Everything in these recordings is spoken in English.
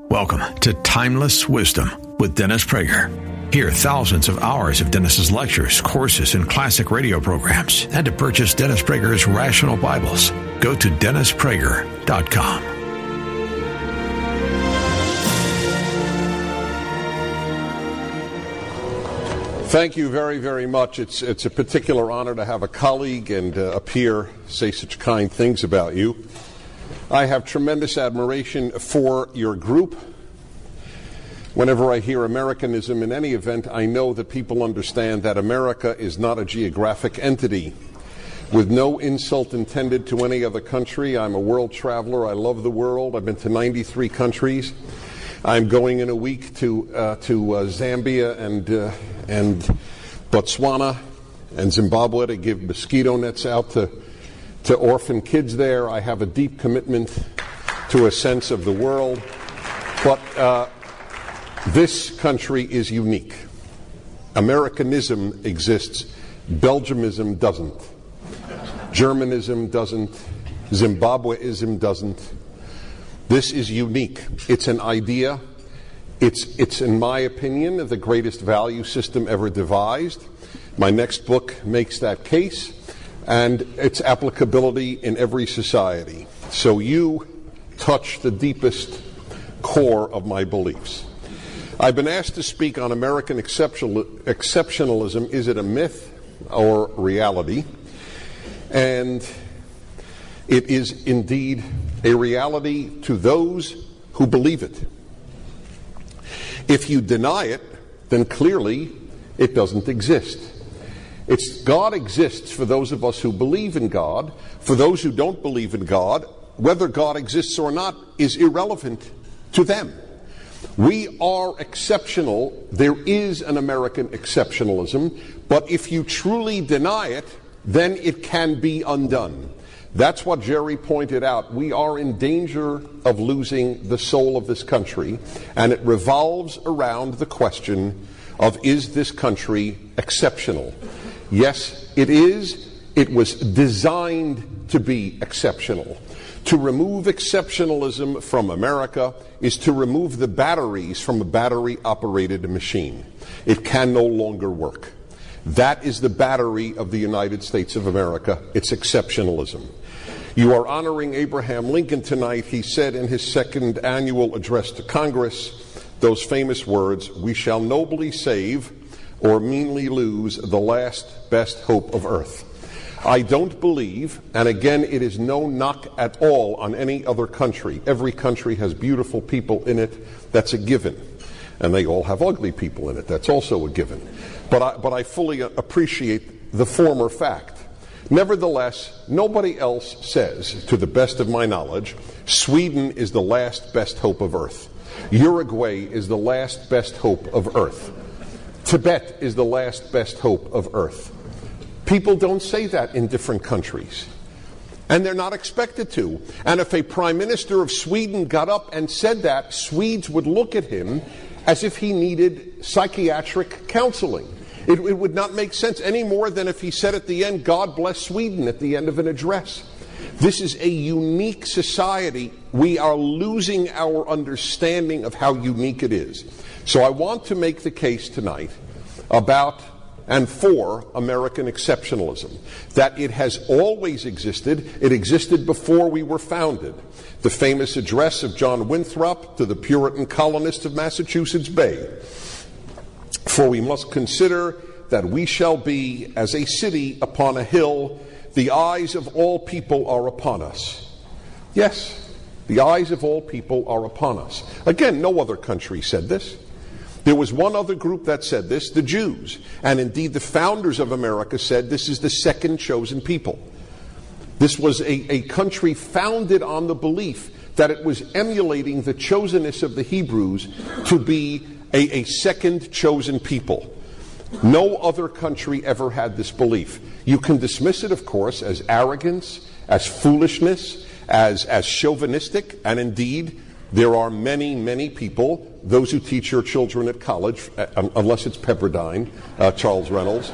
Welcome to Timeless Wisdom with Dennis Prager. Hear thousands of hours of Dennis's lectures, courses, and classic radio programs. And to purchase Dennis Prager's Rational Bibles, go to DennisPrager.com. Thank you very, very much. It's a particular honor to have a colleague and a peer say such kind things about you. I have tremendous admiration for your group. Whenever I hear Americanism in any event, I know that people understand that America is not a geographic entity. With no insult intended to any other country, I'm a world traveler. I love the world. I've been to 93 countries. I'm going in a week to Zambia and Botswana and Zimbabwe to give mosquito nets out to orphan kids there. I have a deep commitment to a sense of the world. But this country is unique. Americanism exists. Belgiumism doesn't. Germanism doesn't. Zimbabweism doesn't. This is unique. It's an idea. It's in my opinion, the greatest value system ever devised. My next book makes that case, and its applicability in every society. So you touch the deepest core of my beliefs. I've been asked to speak on American exceptionalism. Is it a myth or reality? And it is indeed a reality to those who believe it. If you deny it, then clearly it doesn't exist. God exists for those of us who believe in God. For those who don't believe in God, whether God exists or not is irrelevant to them. We are exceptional. There is an American exceptionalism, but if you truly deny it, then it can be undone. That's what Jerry pointed out. We are in danger of losing the soul of this country, and it revolves around the question of, is this country exceptional? Yes, it is. It was designed to be exceptional. To remove exceptionalism from America is to remove the batteries from a battery-operated machine. It can no longer work. That is the battery of the United States of America. It's exceptionalism. You are honoring Abraham Lincoln tonight. He said in his second annual address to Congress those famous words, "We shall nobly save or meanly lose the last best hope of earth." I don't believe, and again, it is no knock at all on any other country. Every country has beautiful people in it. That's a given. And they all have ugly people in it. That's also a given. But I fully appreciate the former fact. Nevertheless, nobody else says, to the best of my knowledge, Sweden is the last best hope of earth. Uruguay is the last best hope of earth. Tibet is the last best hope of earth. People don't say that in different countries. And they're not expected to. And if a prime minister of Sweden got up and said that, Swedes would look at him as if he needed psychiatric counseling. It would not make sense any more than if he said at the end, "God bless Sweden," at the end of an address. This is a unique society. We are losing our understanding of how unique it is. So I want to make the case tonight about and for American exceptionalism, that it has always existed. It existed before we were founded. The famous address of John Winthrop to the Puritan colonists of Massachusetts Bay. For we must consider that we shall be as a city upon a hill. The eyes of all people are upon us. Yes, the eyes of all people are upon us. Again, no other country said this. There was one other group that said this, the Jews. And indeed, the founders of America said this is the second chosen people. This was a country founded on the belief that it was emulating the chosenness of the Hebrews to be a second chosen people. No other country ever had this belief. You can dismiss it, of course, as arrogance, as foolishness, as chauvinistic, and indeed, there are many, many people, those who teach your children at college, unless it's Pepperdine, Charles Reynolds,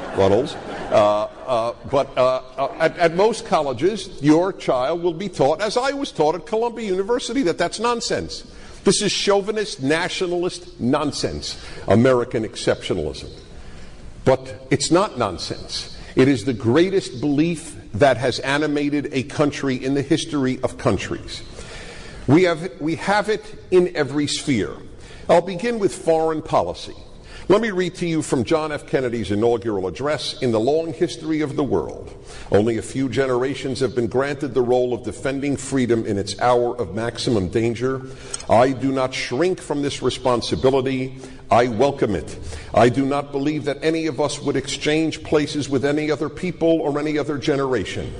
but at most colleges, your child will be taught, as I was taught at Columbia University, that's nonsense. This is chauvinist, nationalist nonsense, American exceptionalism. But it's not nonsense. It is the greatest belief that has animated a country in the history of countries. We have it in every sphere. I'll begin with foreign policy. Let me read to you from John F. Kennedy's inaugural address. In the long history of the world, only a few generations have been granted the role of defending freedom in its hour of maximum danger. I do not shrink from this responsibility. I welcome it. I do not believe that any of us would exchange places with any other people or any other generation.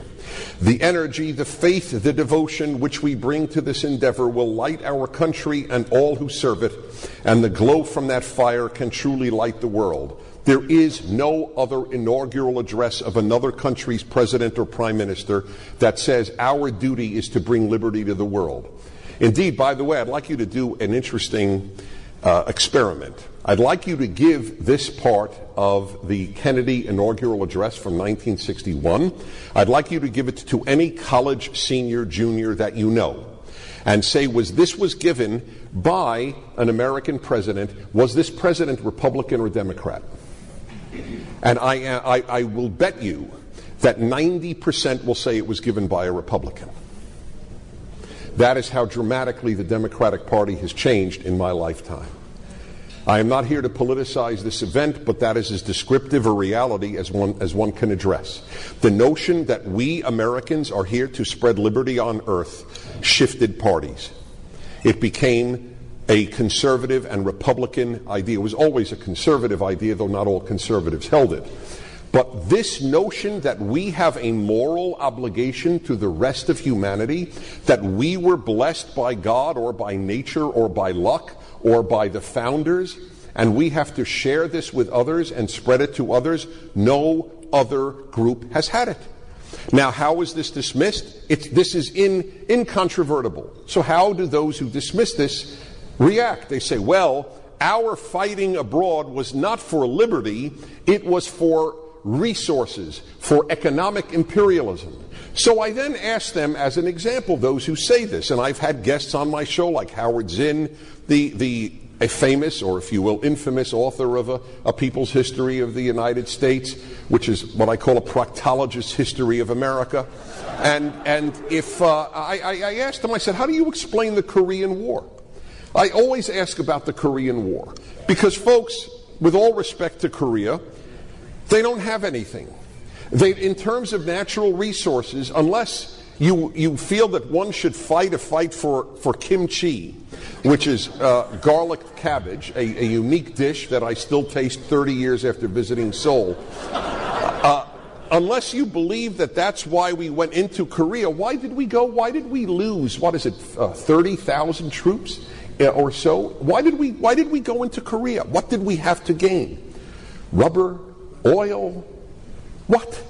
The energy, the faith, the devotion which we bring to this endeavor will light our country and all who serve it, and the glow from that fire can truly light the world. There is no other inaugural address of another country's president or prime minister that says our duty is to bring liberty to the world. Indeed, by the way, I'd like you to do an interesting experiment. I'd like you to give this part of the Kennedy inaugural address from 1961. I'd like you to give it to any college senior, junior that you know, and say, this was given by an American president. Was this president Republican or Democrat? And I will bet you that 90% will say it was given by a Republican. That is how dramatically the Democratic Party has changed in my lifetime. I am not here to politicize this event, but that is as descriptive a reality as one can address. The notion that we Americans are here to spread liberty on earth shifted parties. It became a conservative and Republican idea. It was always a conservative idea, though not all conservatives held it. But this notion that we have a moral obligation to the rest of humanity, that we were blessed by God or by nature or by luck or by the founders, and we have to share this with others and spread it to others, no other group has had it. Now, how is this dismissed? This is incontrovertible. So how do those who dismiss this react? They say, well, our fighting abroad was not for liberty, it was for resources, for economic imperialism. So I then ask them, as an example, those who say this, and I've had guests on my show like Howard Zinn, a famous, or if you will, infamous author of a People's History of the United States, which is what I call a proctologist's history of America. And if I asked him, I said, how do you explain the Korean War? I always ask about the Korean War, because folks, with all respect to Korea, they don't have anything. In terms of natural resources, unless you feel that one should fight a fight for kimchi, which is garlic cabbage, a unique dish that I still taste 30 years after visiting Seoul. Unless you believe that that's why we went into Korea, why did we go? Why did we lose, 30,000 troops or so? Why did we go into Korea? What did we have to gain? Rubber? Oil? What?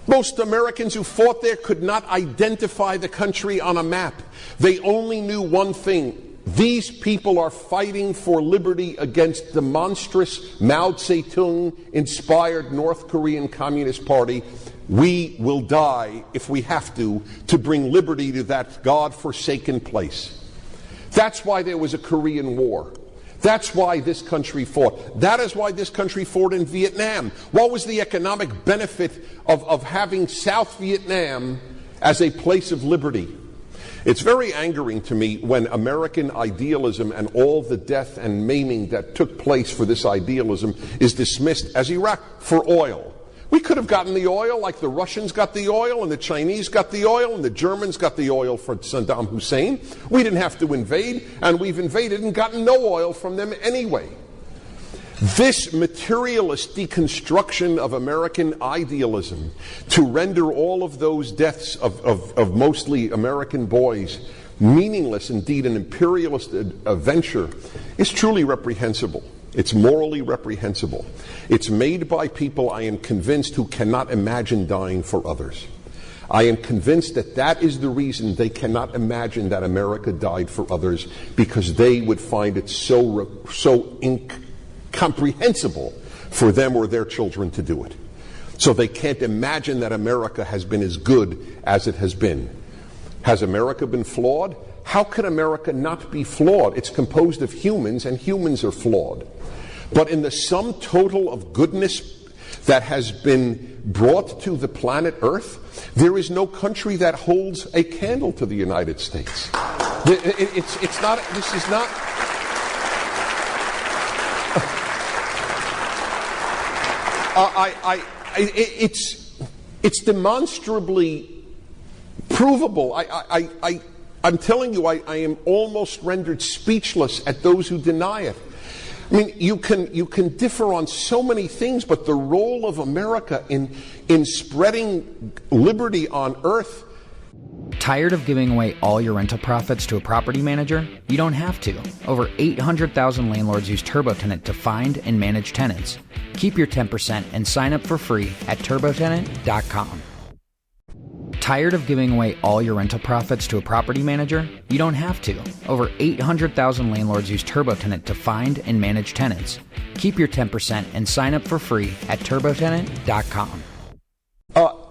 Most Americans who fought there could not identify the country on a map. They only knew one thing. These people are fighting for liberty against the monstrous Mao Zedong-inspired North Korean Communist Party. We will die, if we have to bring liberty to that God-forsaken place. That's why there was a Korean War. That's why this country fought. That is why this country fought in Vietnam. What was the economic benefit of having South Vietnam as a place of liberty? It's very angering to me when American idealism and all the death and maiming that took place for this idealism is dismissed as Iraq for oil. We could have gotten the oil like the Russians got the oil and the Chinese got the oil and the Germans got the oil for Saddam Hussein. We didn't have to invade, and we've invaded and gotten no oil from them anyway. This materialist deconstruction of American idealism to render all of those deaths of mostly American boys meaningless, indeed an imperialist venture, is truly reprehensible. It's morally reprehensible. It's made by people, I am convinced, who cannot imagine dying for others. I am convinced that that is the reason they cannot imagine that America died for others, because they would find it so incomprehensible for them or their children to do it. So they can't imagine that America has been as good as it has been. Has America been flawed? how can America not be flawed? It's composed of humans, and humans are flawed. But in the sum total of goodness that has been brought to the planet Earth, there is no country that holds a candle to the United States. It's not, this is not... It's demonstrably provable. I'm telling you, I am almost rendered speechless at those who deny it. I mean, you can differ on so many things, but the role of America in spreading liberty on earth. Tired of giving away all your rental profits to a property manager? You don't have to. Over 800,000 landlords use TurboTenant to find and manage tenants. Keep your 10% and sign up for free at turbotenant.com. Tired of giving away all your rental profits to a property manager? You don't have to. Over 800,000 landlords use TurboTenant to find and manage tenants. Keep your 10% and sign up for free at turbotenant.com.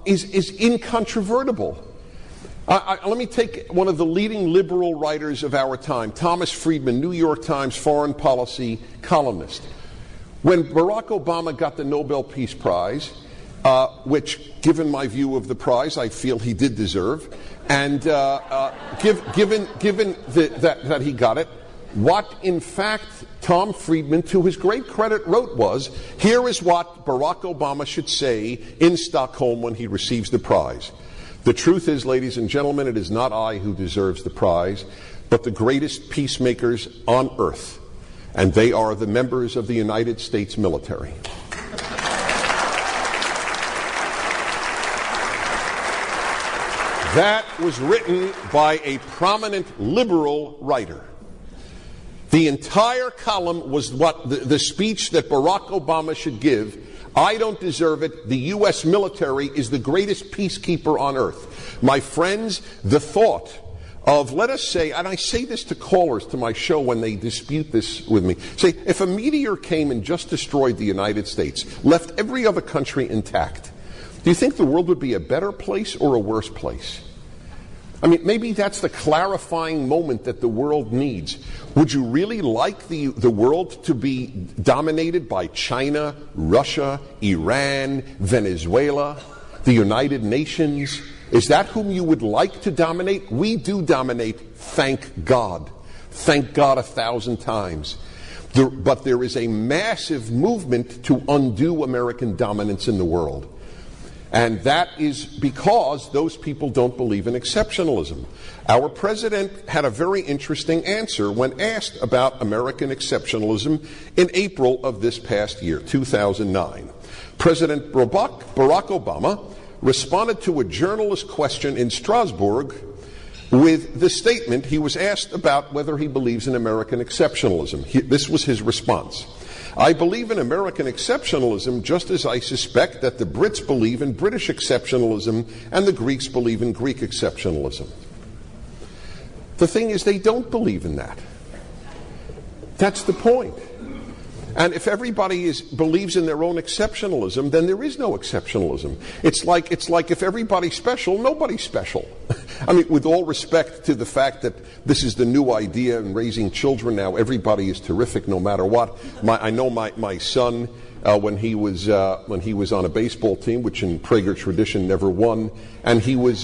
Is incontrovertible. Let me take one of the leading liberal writers of our time, Thomas Friedman, New York Times foreign policy columnist. When Barack Obama got the Nobel Peace Prize, which, given my view of the prize, I feel he did deserve, and given that he got it, what in fact Tom Friedman, to his great credit, wrote was, here is what Barack Obama should say in Stockholm when he receives the prize. The truth is, ladies and gentlemen, it is not I who deserves the prize, but the greatest peacemakers on earth, and they are the members of the United States military. That was written by a prominent liberal writer. The entire column was what the speech that Barack Obama should give. I don't deserve it. The U.S. military is the greatest peacekeeper on earth. My friends, the thought of, let us say, and I say this to callers to my show when they dispute this with me, say, if a meteor came and just destroyed the United States, left every other country intact, do you think the world would be a better place or a worse place? I mean, maybe that's the clarifying moment that the world needs. Would you really like the world to be dominated by China, Russia, Iran, Venezuela, the United Nations? Is that whom you would like to dominate? We do dominate, thank God. Thank God 1,000 times. But there is a massive movement to undo American dominance in the world. And that is because those people don't believe in exceptionalism. Our president had a very interesting answer when asked about American exceptionalism in April of this past year, 2009. President Barack Obama responded to a journalist question in Strasbourg with the statement he was asked about whether he believes in American exceptionalism. This was his response. I believe in American exceptionalism just as I suspect that the Brits believe in British exceptionalism and the Greeks believe in Greek exceptionalism. The thing is, they don't believe in that. That's the point. And if everybody believes in their own exceptionalism, then there is no exceptionalism. It's like if everybody's special, nobody's special. I mean, with all respect to the fact that this is the new idea in raising children now, everybody is terrific no matter what. I know my son, when he was on a baseball team, which in Prager tradition never won, and he was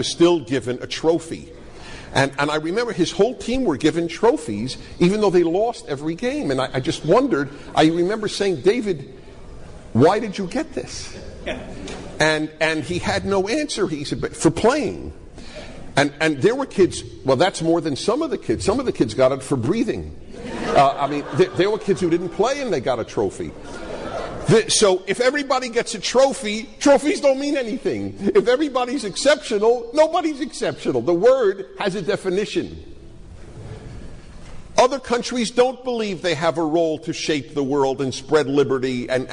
still given a trophy. And I remember his whole team were given trophies, even though they lost every game. And I just wondered, I remember saying, David, why did you get this? And he had no answer. He said, for playing. And there were kids, well, that's more than some of the kids. Some of the kids got it for breathing. There were kids who didn't play and they got a trophy. So if everybody gets a trophy, trophies don't mean anything. If everybody's exceptional, nobody's exceptional. The word has a definition. Other countries don't believe they have a role to shape the world and spread liberty and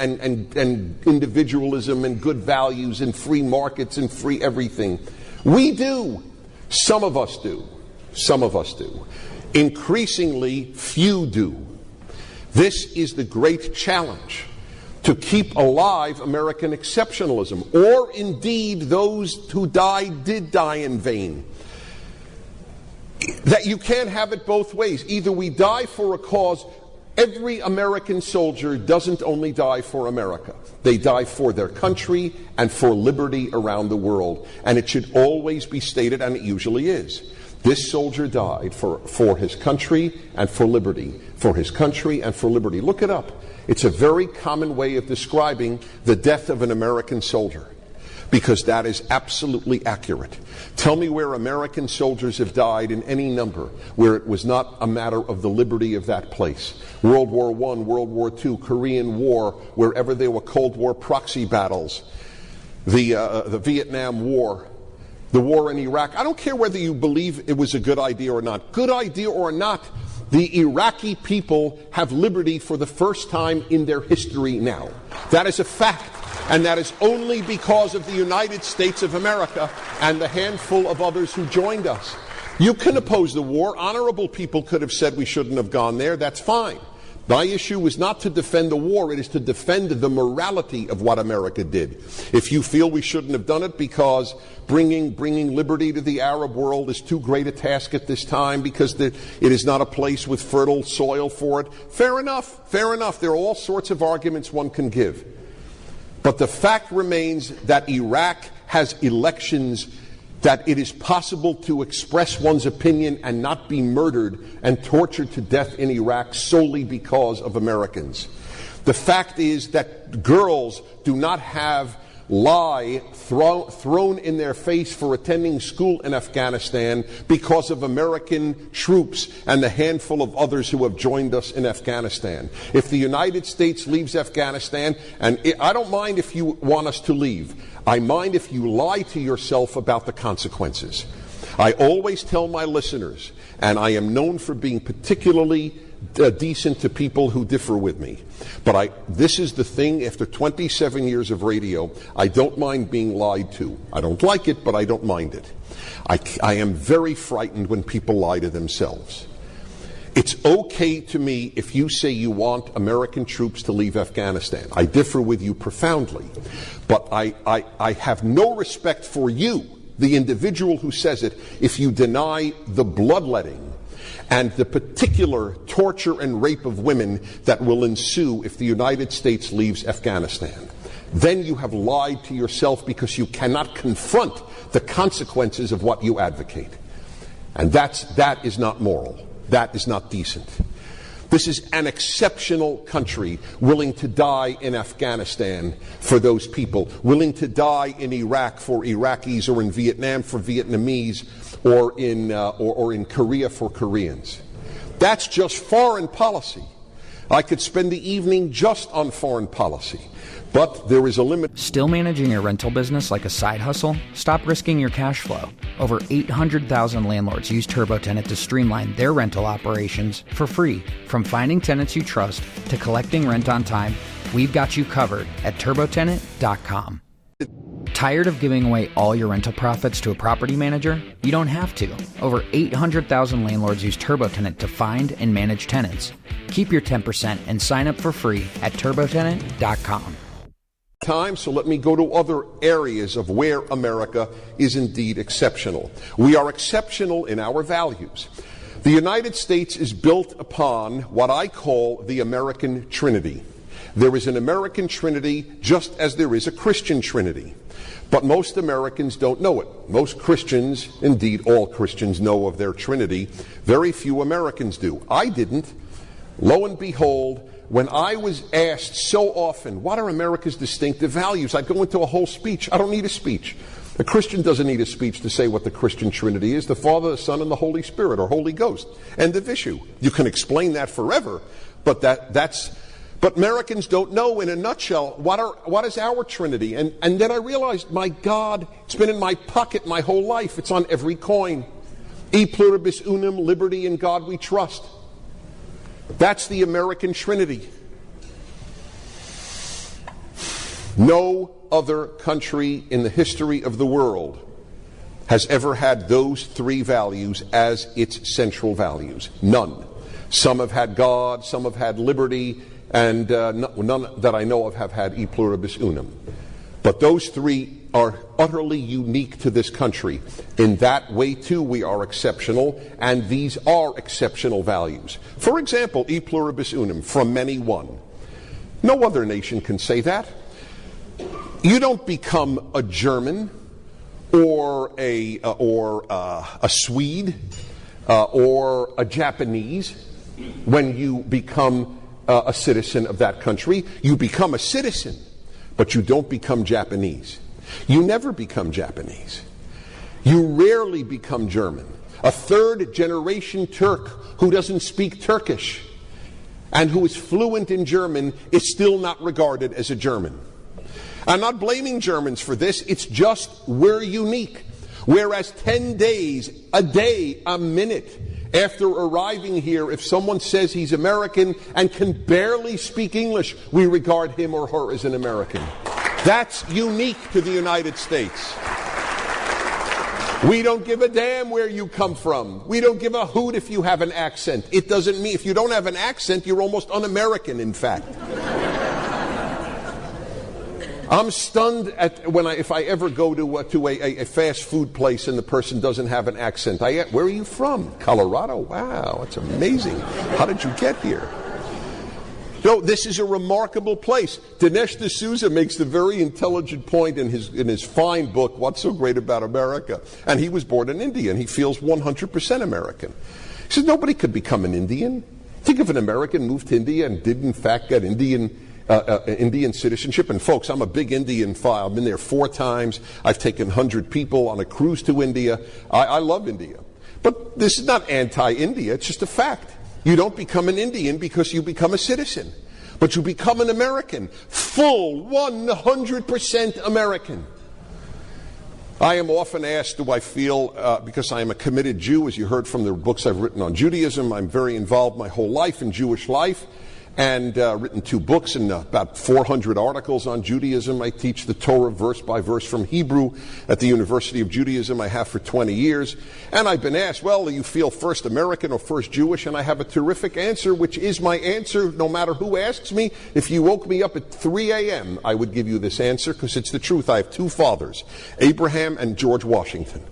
individualism and good values and free markets and free everything. We do. Some of us do. Some of us do. Increasingly, few do. This is the great challenge. To keep alive American exceptionalism, or indeed those who died did die in vain. that you can't have it both ways. Either we die for a cause. Every American soldier doesn't only die for America. They die for their country and for liberty around the world. And it should always be stated, and it usually is. This soldier died for his country and for liberty. For his country and for liberty. Look it up. It's a very common way of describing the death of an American soldier, because that is absolutely accurate. Tell me where American soldiers have died in any number where it was not a matter of the liberty of that place. World War I, World War II, Korean War, wherever there were Cold War proxy battles, the Vietnam War, the war in Iraq. I don't care whether you believe it was a good idea or not. Good idea or not, the Iraqi people have liberty for the first time in their history now. That is a fact. And that is only because of the United States of America and the handful of others who joined us. You can oppose the war. Honorable people could have said we shouldn't have gone there. That's fine. My issue is not to defend the war. It is to defend the morality of what America did. If you feel we shouldn't have done it because bringing liberty to the Arab world is too great a task at this time because it is not a place with fertile soil for it, fair enough. Fair enough. There are all sorts of arguments one can give. But the fact remains that Iraq has elections, that it is possible to express one's opinion and not be murdered and tortured to death in Iraq solely because of Americans. The fact is that girls do not have lie thrown in their face for attending school in Afghanistan because of American troops and the handful of others who have joined us in Afghanistan. If the United States leaves Afghanistan, and I don't mind if you want us to leave, I mind if you lie to yourself about the consequences. I always tell my listeners, and I am known for being particularly decent to people who differ with me. But this is the thing, after 27 years of radio, I don't mind being lied to. I don't like it, but I don't mind it. I am very frightened when people lie to themselves. It's okay to me if you say you want American troops to leave Afghanistan. I differ with you profoundly. But I have no respect for you, the individual who says it, if you deny the bloodletting and the particular torture and rape of women that will ensue if the United States leaves Afghanistan. Then you have lied to yourself because you cannot confront the consequences of what you advocate. And that is not moral. That is not decent. This is an exceptional country willing to die in Afghanistan for those people, willing to die in Iraq for Iraqis, or in Vietnam for Vietnamese, or in Korea for Koreans. That's just foreign policy. I could spend the evening just on foreign policy. But there is a limit. Still managing your rental business like a side hustle? Stop risking your cash flow. Over 800,000 landlords use TurboTenant to streamline their rental operations for free. From finding tenants you trust to collecting rent on time, we've got you covered at TurboTenant.com. Tired of giving away all your rental profits to a property manager? You don't have to. Over 800,000 landlords use TurboTenant to find and manage tenants. Keep your 10% and sign up for free at TurboTenant.com. So let me go to other areas of where America is indeed exceptional. We are exceptional in our values. The United States is built upon what I call the American Trinity. There is an American Trinity just as there is a Christian Trinity. But most Americans don't know it. Most Christians, indeed all Christians, know of their Trinity. Very few Americans do. I didn't. Lo and behold, when I was asked so often, what are America's distinctive values? I'd go into a whole speech. I don't need a speech. A Christian doesn't need a speech to say what the Christian Trinity is: the Father, the Son, and the Holy Spirit, or Holy Ghost. End of issue. You can explain that forever, but but Americans don't know in a nutshell what is our Trinity. And then I realized, my God, it's been in my pocket my whole life. It's on every coin. E pluribus unum, liberty in God we trust. That's the American Trinity. No other country in the history of the world has ever had those three values as its central values. None. Some have had God, some have had liberty, and none that I know of have had e pluribus unum. But those three are utterly unique to this country. In that way, too, we are exceptional, and these are exceptional values. For example, e pluribus unum, from many one. No other nation can say that. You don't become a German or a Swede or a Japanese when you become a citizen of that country. You become a citizen, but you don't become Japanese. You never become Japanese. You rarely become German. A third-generation Turk who doesn't speak Turkish and who is fluent in German is still not regarded as a German. I'm not blaming Germans for this. It's just we're unique. Whereas 10 days, a day, a minute after arriving here, if someone says he's American and can barely speak English, we regard him or her as an American. That's unique to the United States. We don't give a damn where you come from. We don't give a hoot if you have an accent. It doesn't mean, if you don't have an accent, you're almost un-American, in fact. I'm stunned at if I ever go to a fast food place and the person doesn't have an accent. Where are you from? Colorado? Wow, that's amazing. How did you get here? No, this is a remarkable place. Dinesh D'Souza makes the very intelligent point in his fine book, What's So Great About America? And he was born in India, and he feels 100% American. He says nobody could become an Indian. Think if an American moved to India and did in fact get Indian citizenship. And folks, I'm a big Indian fan. I've been there 4 times. I've taken 100 people on a cruise to India. I love India. But this is not anti-India. It's just a fact. You don't become an Indian because you become a citizen. But you become an American. Full 100% American. I am often asked, do I feel, because I am a committed Jew, as you heard from the books I've written on Judaism, I'm very involved my whole life in Jewish life, and written 2 books and about 400 articles on Judaism. I teach the Torah verse by verse from Hebrew at the University of Judaism. I have for 20 years. And I've been asked, well, do you feel first American or first Jewish? And I have a terrific answer, which is my answer no matter who asks me. If you woke me up at 3 a.m., I would give you this answer because it's the truth. I have 2 fathers, Abraham and George Washington.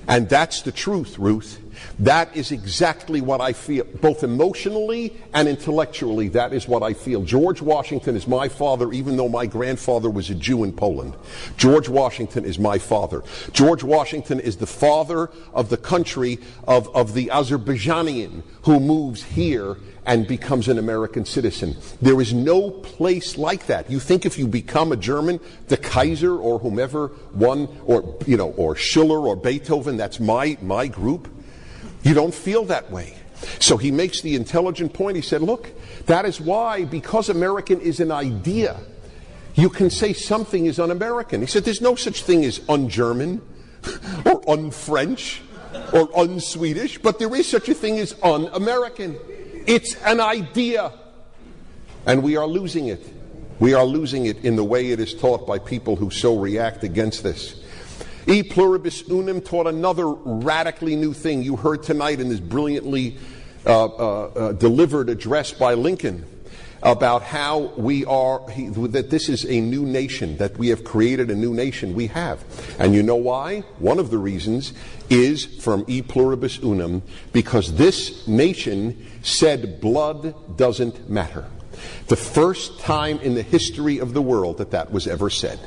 And that's the truth, Ruth. That is exactly what I feel, both emotionally and intellectually. That is what I feel. George Washington is my father, even though my grandfather was a Jew in Poland. George Washington is my father. George Washington is the father of the country of the Azerbaijanian who moves here and becomes an American citizen. There is no place like that. You think if you become a German, the Kaiser or whomever won, or Schiller or Beethoven, that's my group. You don't feel that way. So he makes the intelligent point. He said, look, that is why, because American is an idea, you can say something is un-American. He said, there's no such thing as un-German or un-French or un-Swedish, but there is such a thing as un-American. It's an idea. And we are losing it. We are losing it in the way it is taught by people who so react against this. E pluribus unum taught another radically new thing. You heard tonight in this brilliantly delivered address by Lincoln about how that this is a new nation, that we have created a new nation. We have. And you know why? One of the reasons is from E pluribus unum, because this nation said blood doesn't matter. The first time in the history of the world that was ever said.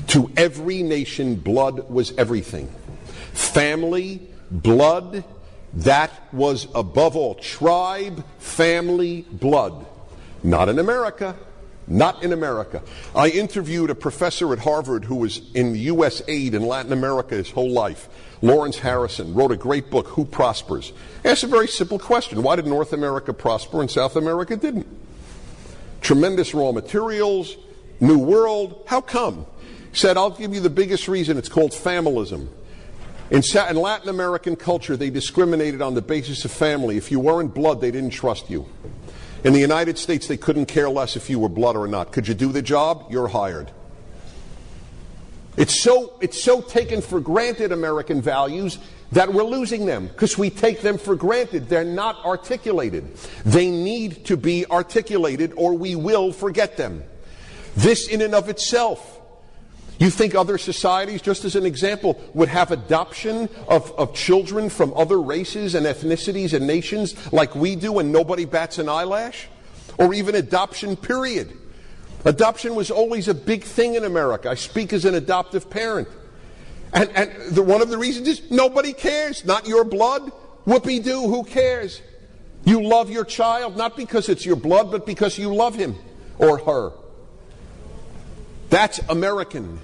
To every nation, blood was everything. Family, blood, that was above all. Tribe, family, blood. Not in America. Not in America. I interviewed a professor at Harvard who was in U.S. aid in Latin America his whole life. Lawrence Harrison wrote a great book, Who Prospers? Asked a very simple question. Why did North America prosper and South America didn't? Tremendous raw materials, new world. How come? He said, I'll give you the biggest reason. It's called familism. In Latin American culture, they discriminated on the basis of family. If you weren't blood, they didn't trust you. In the United States, they couldn't care less if you were blood or not. Could you do the job? You're hired. It's so taken for granted, American values, that we're losing them because we take them for granted. They're not articulated. They need to be articulated or we will forget them. This in and of itself. You think other societies, just as an example, would have adoption of children from other races and ethnicities and nations like we do and nobody bats an eyelash? Or even adoption, period. Adoption was always a big thing in America. I speak as an adoptive parent. And one of the reasons is nobody cares. Not your blood. Whoopee-doo, who cares? You love your child, not because it's your blood, but because you love him or her. That's American.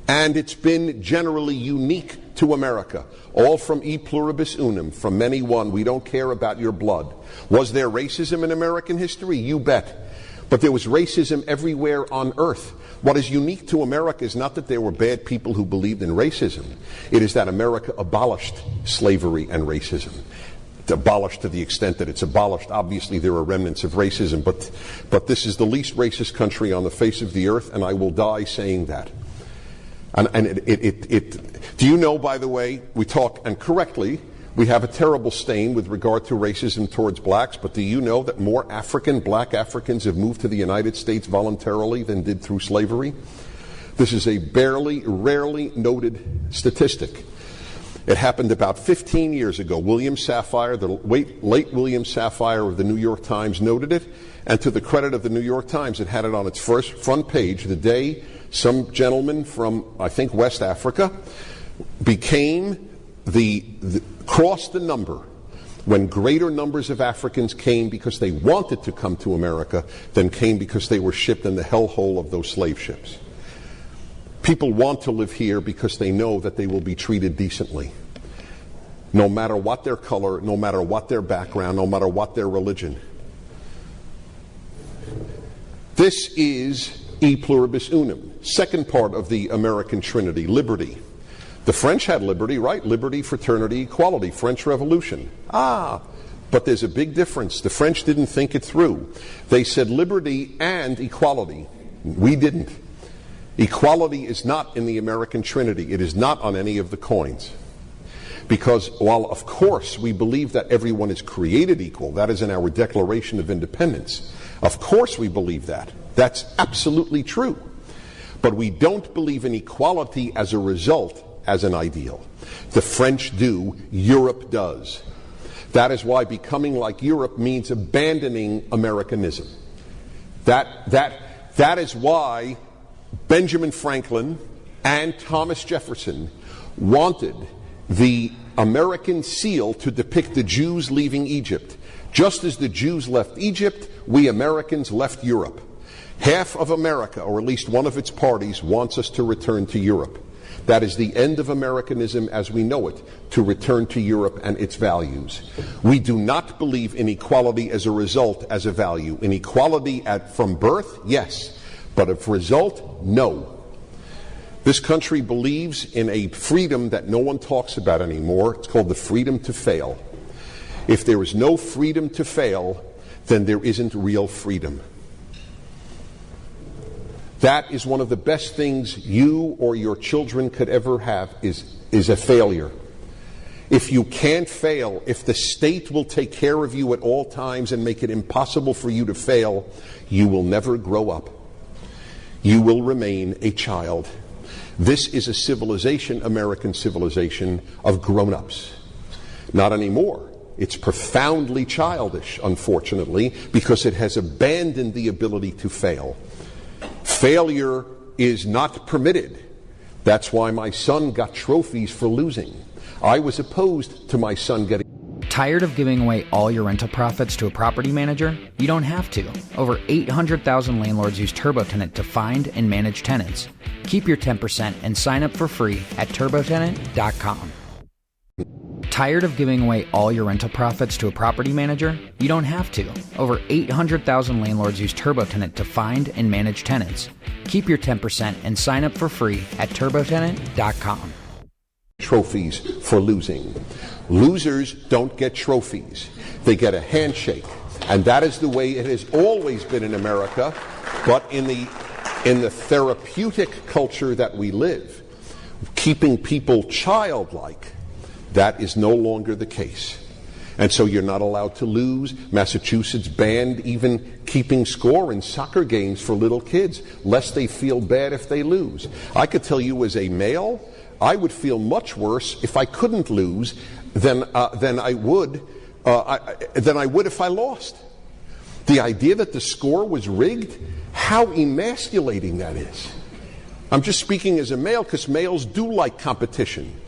And it's been generally unique to America. All from e pluribus unum, from many one. We don't care about your blood. Was there racism in American history? You bet. But there was racism everywhere on earth. What is unique to America is not that there were bad people who believed in racism. It is that America abolished slavery and racism. It's abolished to the extent that it's abolished. Obviously, there are remnants of racism, but this is the least racist country on the face of the earth, and I will die saying that. And do you know, by the way, we talk, and correctly, we have a terrible stain with regard to racism towards blacks, but do you know that more black Africans have moved to the United States voluntarily than did through slavery? This is a rarely noted statistic. It happened about 15 years ago. William Safire, the late William Safire of the New York Times, noted it, and to the credit of the New York Times, it had it on its first front page the day some gentleman from, I think, West Africa became crossed the number when greater numbers of Africans came because they wanted to come to America than came because they were shipped in the hellhole of those slave ships. People want to live here because they know that they will be treated decently. No matter what their color, no matter what their background, no matter what their religion. This is e pluribus unum. Second part of the American Trinity, liberty. The French had liberty, right? Liberty, fraternity, equality. French Revolution. But there's a big difference. The French didn't think it through. They said liberty and equality. We didn't. Equality is not in the American Trinity. It is not on any of the coins. Because while, of course, we believe that everyone is created equal, that is in our Declaration of Independence. Of course we believe that. That's absolutely true. But we don't believe in equality as a result, as an ideal. The French do, Europe does. That is why becoming like Europe means abandoning Americanism. That is why Benjamin Franklin and Thomas Jefferson wanted the American seal to depict the Jews leaving Egypt. Just as the Jews left Egypt, we Americans left Europe. Half of America, or at least one of its parties, wants us to return to Europe. That is the end of Americanism as we know it, to return to Europe and its values. We do not believe in equality as a result, as a value. In equality from birth, yes. But of result, no. This country believes in a freedom that no one talks about anymore. It's called the freedom to fail. If there is no freedom to fail, then there isn't real freedom. That is one of the best things you or your children could ever have is a failure. If you can't fail, if the state will take care of you at all times and make it impossible for you to fail, you will never grow up. You will remain a child. This is a civilization, American civilization, of grown-ups. Not anymore. It's profoundly childish, unfortunately, because it has abandoned the ability to fail. Failure is not permitted. That's why my son got trophies for losing. I was opposed to my son getting... Tired of giving away all your rental profits to a property manager? You don't have to. Over 800,000 landlords use TurboTenant to find and manage tenants. Keep your 10% and sign up for free at turbotenant.com. Tired of giving away all your rental profits to a property manager? You don't have to. Over 800,000 landlords use TurboTenant to find and manage tenants. Keep your 10% and sign up for free at turbotenant.com. Trophies for losing. Losers don't get trophies. They get a handshake. And that is the way it has always been in America. But in the therapeutic culture that we live, keeping people childlike, that is no longer the case. And so you're not allowed to lose. Massachusetts banned even keeping score in soccer games for little kids, lest they feel bad if they lose. I could tell you as a male, I would feel much worse if I couldn't lose than I would if I lost. The idea that the score was rigged, how emasculating that is. I'm just speaking as a male because males do like competition.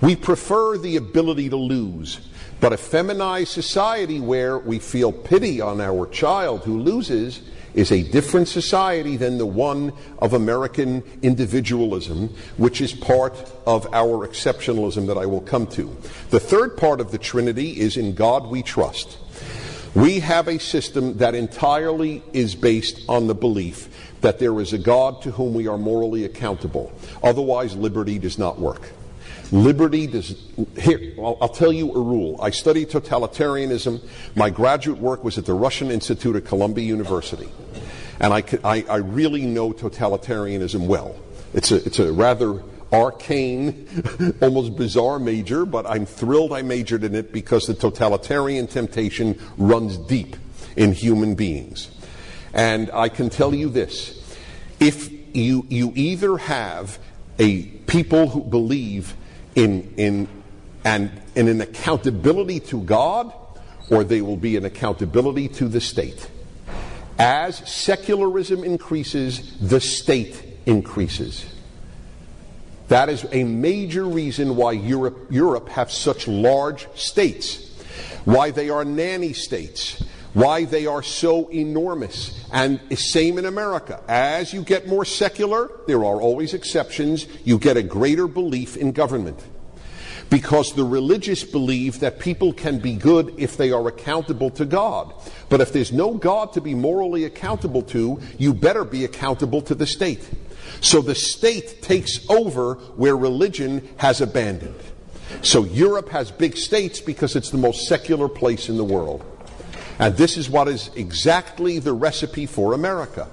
We prefer the ability to lose. But a feminized society where we feel pity on our child who loses is a different society than the one of American individualism, which is part of our exceptionalism that I will come to. The third part of the Trinity is in God we trust. We have a system that entirely is based on the belief that there is a God to whom we are morally accountable. Otherwise, liberty does not work. Liberty does... Here, I'll tell you a rule. I studied totalitarianism. My graduate work was at the Russian Institute at Columbia University. And I really know totalitarianism well. It's a rather arcane, almost bizarre major, but I'm thrilled I majored in it because the totalitarian temptation runs deep in human beings. And I can tell you this. If you either have a people who believe in an accountability to God, or they will be an accountability to the state. As secularism increases, the state increases. That is a major reason why Europe have such large states, why they are nanny states, why they are so enormous. And same in America. As you get more secular, there are always exceptions, you get a greater belief in government. Because the religious believe that people can be good if they are accountable to God. But if there's no God to be morally accountable to, you better be accountable to the state. So the state takes over where religion has abandoned. So Europe has big states because it's the most secular place in the world. And this is what is exactly the recipe for America.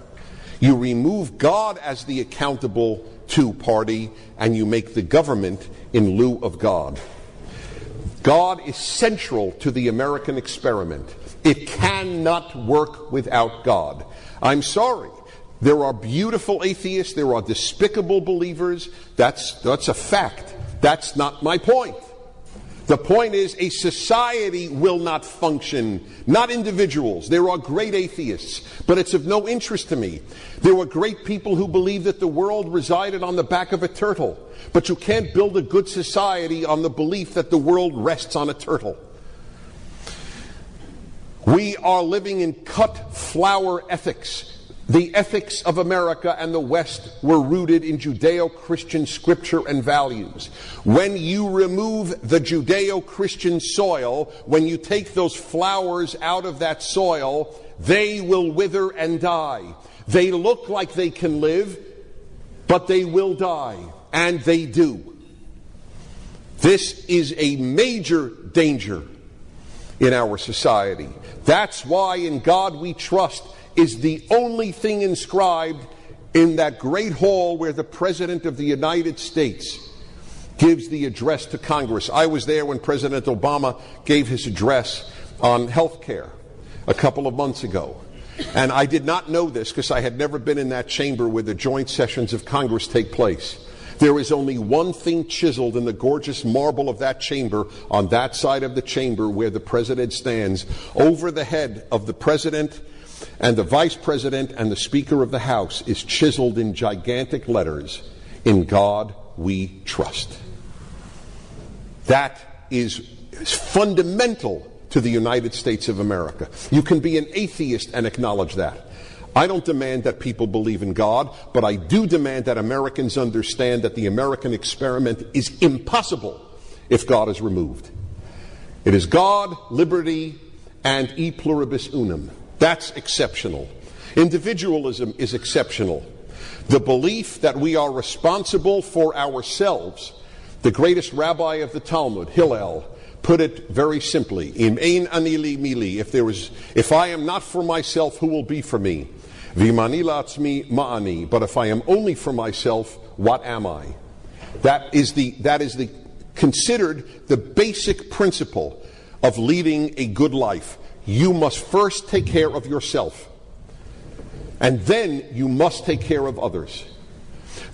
You remove God as the accountable to party, and you make the government in lieu of God. God is central to the American experiment. It cannot work without God. I'm sorry. There are beautiful atheists. There are despicable believers. That's a fact. That's not my point. The point is, a society will not function, not individuals. There are great atheists, but it's of no interest to me. There were great people who believed that the world resided on the back of a turtle, but you can't build a good society on the belief that the world rests on a turtle. We are living in cut flower ethics. The ethics of America and the West were rooted in Judeo-Christian scripture and values. When you remove the Judeo-Christian soil, when you take those flowers out of that soil, they will wither and die. They look like they can live, but they will die, and they do. This is a major danger in our society. That's why in God we trust is the only thing inscribed in that great hall where the President of the United States gives the address to Congress. I was there when President Obama gave his address on health care a couple of months ago. And I did not know this because I had never been in that chamber where the joint sessions of Congress take place. There is only one thing chiseled in the gorgeous marble of that chamber on that side of the chamber where the President stands. Over the head of the President and the Vice President and the Speaker of the House is chiseled in gigantic letters, "In God we trust." That is fundamental to the United States of America. You can be an atheist and acknowledge that. I don't demand that people believe in God, but I do demand that Americans understand that the American experiment is impossible if God is removed. It is God, liberty, and e pluribus unum. That's exceptional. Individualism is exceptional. The belief that we are responsible for ourselves. The greatest rabbi of the Talmud, Hillel, put it very simply: Im ein ani li mili. If I am not for myself, who will be for me? V'imani la'atzmi ma'ani. But if I am only for myself, what am I? That is considered the basic principle of leading a good life. You must first take care of yourself. and then you must take care of others.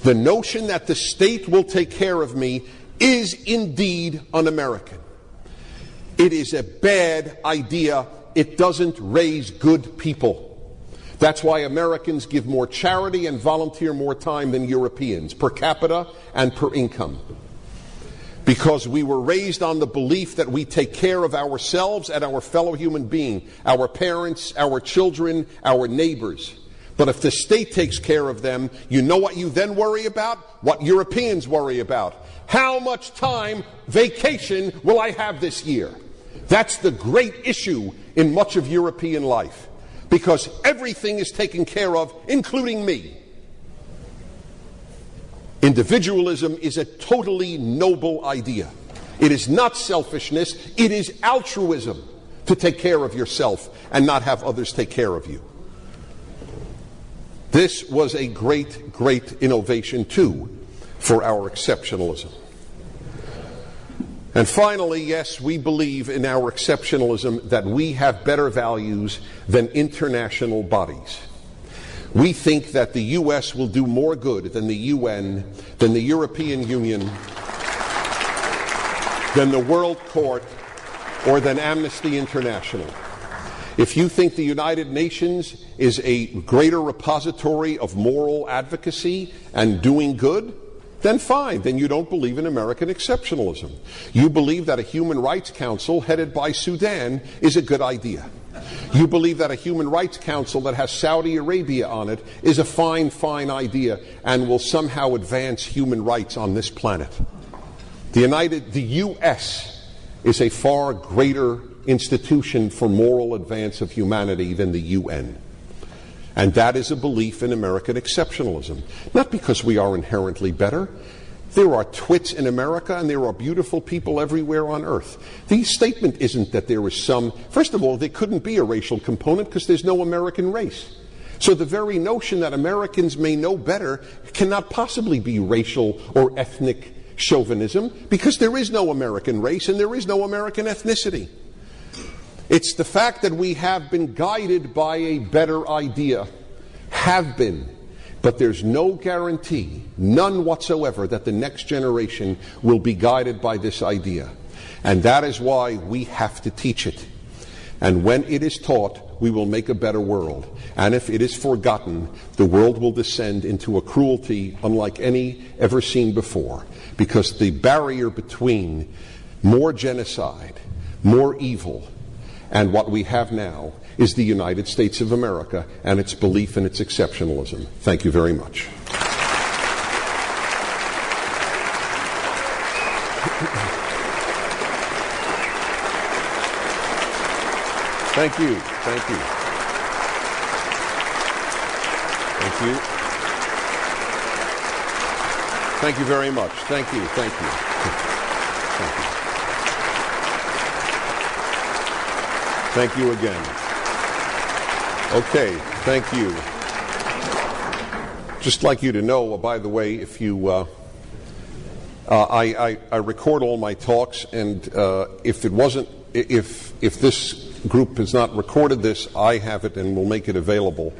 The notion that the state will take care of me is indeed un-American. It is a bad idea. It doesn't raise good people. That's why Americans give more charity and volunteer more time than Europeans, per capita and per income. Because we were raised on the belief that we take care of ourselves and our fellow human being, our parents, our children, our neighbors. But if the state takes care of them, you know what you then worry about? What Europeans worry about. How much time vacation will I have this year? That's the great issue in much of European life. Because everything is taken care of, including me. Individualism is a totally noble idea. It is not selfishness, it is altruism to take care of yourself and not have others take care of you. This was a great, great innovation, too, for our exceptionalism. And finally, yes, we believe in our exceptionalism that we have better values than international bodies. We think that the U.S. will do more good than the UN, than the European Union, than the World Court, or than Amnesty International. If you think the United Nations is a greater repository of moral advocacy and doing good, then fine, then you don't believe in American exceptionalism. You believe that a Human Rights Council headed by Sudan is a good idea. You believe that a Human Rights Council that has Saudi Arabia on it is a fine, fine idea and will somehow advance human rights on this planet. The U.S. is a far greater institution for moral advance of humanity than the UN. And that is a belief in American exceptionalism. Not because we are inherently better. There are twits in America and there are beautiful people everywhere on earth. The statement isn't that there is some... First of all, there couldn't be a racial component because there's no American race. So the very notion that Americans may know better cannot possibly be racial or ethnic chauvinism because there is no American race and there is no American ethnicity. It's the fact that we have been guided by a better idea. Have been. But there's no guarantee, none whatsoever, that the next generation will be guided by this idea. And that is why we have to teach it. And when it is taught, we will make a better world. And if it is forgotten, the world will descend into a cruelty unlike any ever seen before. Because the barrier between more genocide, more evil, and what we have now is the United States of America and its belief in its exceptionalism. Thank you very much. Thank you. Thank you. Thank you. Thank you very much. Thank you. Thank you. Thank you. Thank you again. Okay, thank you. Just like you to know, by the way, if you, I record all my talks, and if this group has not recorded this, I have it and will make it available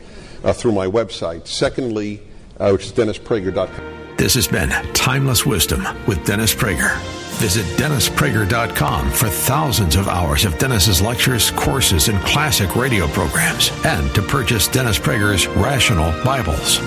through my website. Secondly, which is DennisPrager.com. This has been Timeless Wisdom with Dennis Prager. Visit DennisPrager.com for thousands of hours of Dennis's lectures, courses, and classic radio programs, and to purchase Dennis Prager's Rational Bibles.